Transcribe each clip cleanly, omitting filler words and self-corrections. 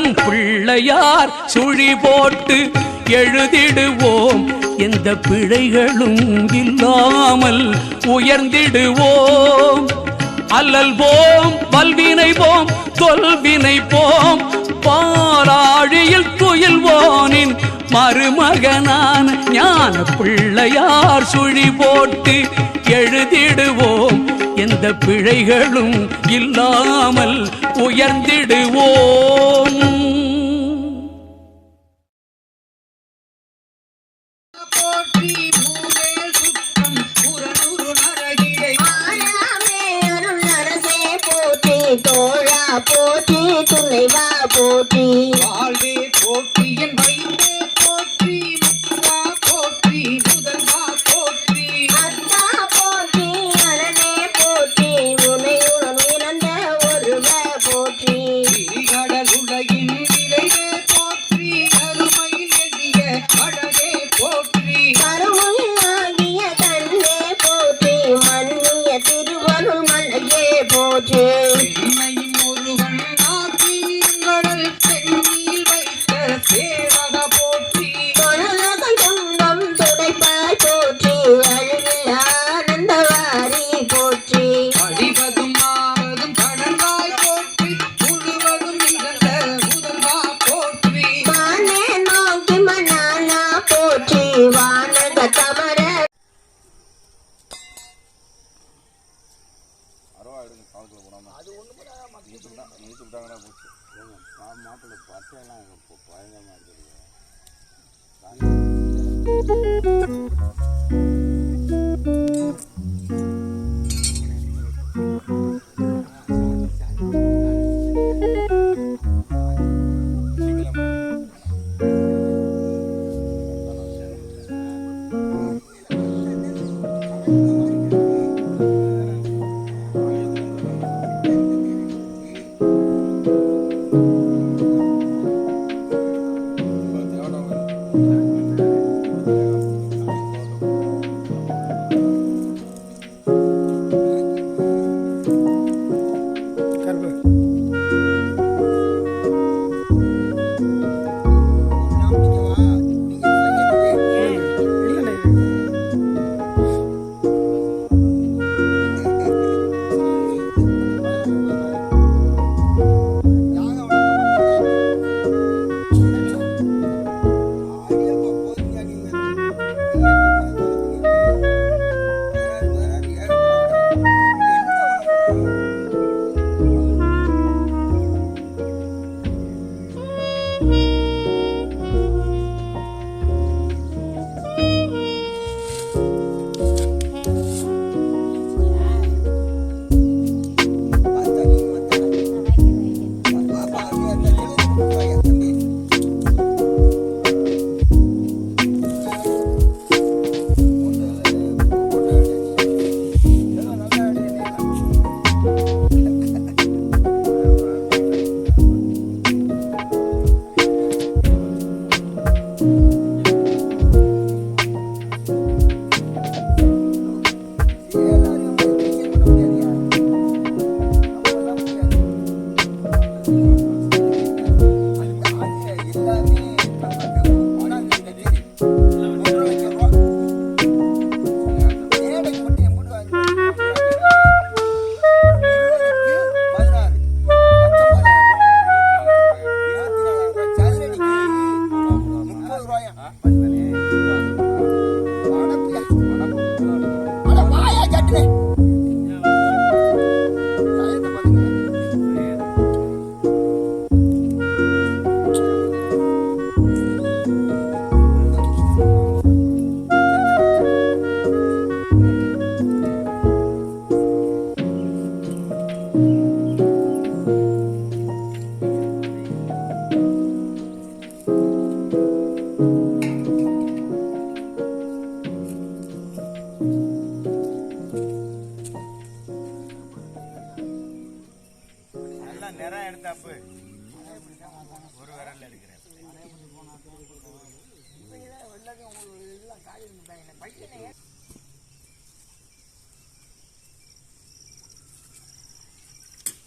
நம் பிள்ளையார் சுழி போட்டு எழுதிடுவோம். எந்த பிழைகளும் இல்லாமல் உயர்ந்திடுவோம். அல்லல் போம், வல்வினை போம், தொல்வினை போம். பாராழியில் துயில்வோனின் மருமகனான ஞான பிள்ளையார் சுழி போட்டு எழுதிடுவோம். எந்த பிழைகளும் இல்லாமல் உயர்ந்திடுவோம். தோழா போற்றி, துணைவா போற்றி, வாழ்வே போற்றி, என் வயிறே போற்றி, முத்தா போற்றி, முதல்வா போற்றி, அத்தா போற்றி, அரணே போற்றி, உனையுடன் இறந்த ஒருவ போற்றி, கடல் உலகின் விளைவே போற்றி, அருமையில் எண்ணிய அழகே போற்றி, கருமையில் ஆகிய கண்ணே போற்றி, மன்னிய திருவருள் மலையே போற்றி, மாப்பிள்ளை பச்சையெல்லாம் பயங்கரமாக இருக்குது.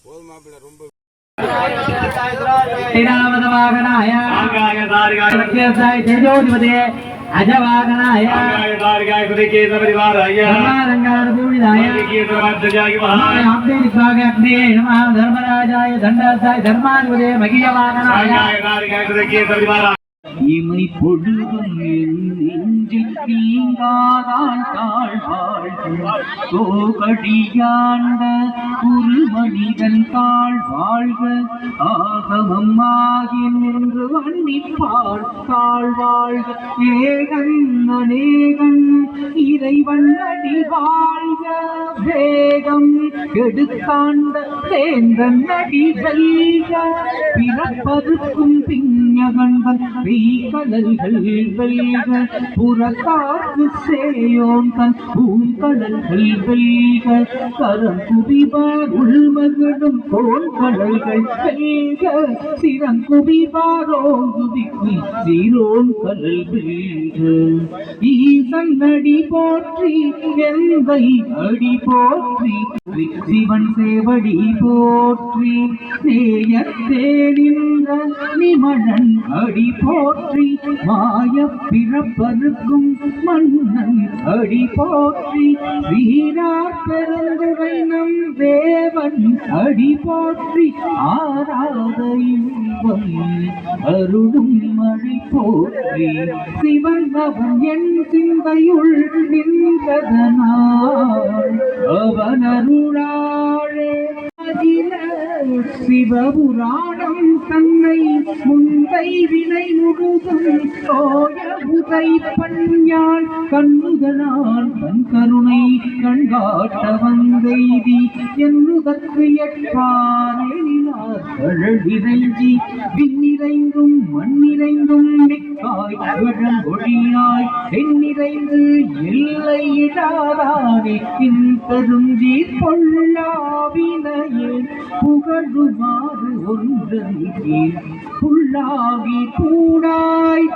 போதும் மாப்பிள்ள ரொம்ப ஐராவதவாகனாய தேஜோதிபதே அஜவாகனாய தர்மாலங்காரபூஷிதாய அக்னே நம தர்மராஜாய தண்டாசாய தர்மாதிபதே மகியவாகனாய இமை பொழுதும் என் நெஞ்சில் நீங்காதான் தாழ்வாழ்க கோகடியாண்ட ஒரு மனிதன் தாழ்வாழ்க ஆகமம் ஆகி நின்று வன்னிப்பாள் தாழ்வாழ்க ஏகன் அநேகன் இறைவன் அடி வாழ்க வேகம் எடுத்தாண்ட சேந்தன் அடி வெல்க பிறப்பதுக்கும் பிஞகண்டன் கடல்கள் வெல்க புறத்தாக்கு சேயோன் தன் பூங்கடல்கள் வெல்க கரம் குவிபார் உள்மகனும் கோண்கடல்கள் வெல்க சிறங்குவிபாரோன் குவிக்கும் சீரோன் கடல் வெல்க ஈசன் அடி போற்றி எந்தை அடி போற்றி சிவன் சேவடி போற்றி நேயத்தே நின்ற நிமணன் அடி போற்றி மாய பிறப்பருக்கும் மன்னன் அடி போற்றி வீரார் பெருந்துரை நம் தேவன் அடி போற்றி ஆராத இன்பம் அருளும் மழை போற்றி சிவன் அவன் என் சிந்தையுள் நின்றதனால் அவன் அருளாளே சிவபுராணம் தன்னை முந்தை வினை முழுதும் தோய உதை பஞ்ஞான் கண்ணுதலான் தன் கருணை கண்காட்ட வந்தெய்தி என்னுதற்கு எட்டாரினார் கழலிறைஞ்சி விண்ணிறைந்தும் மண்ணிறைந்தும் மிக்காய் வழங்கொழியாய் எண்ணிறைந்து எல்லை இடாதானே இன் பெருஞ்சீர் பொல்லாவினையே புகழுமாறு ஒன்றே புல்லாகி பூடாய்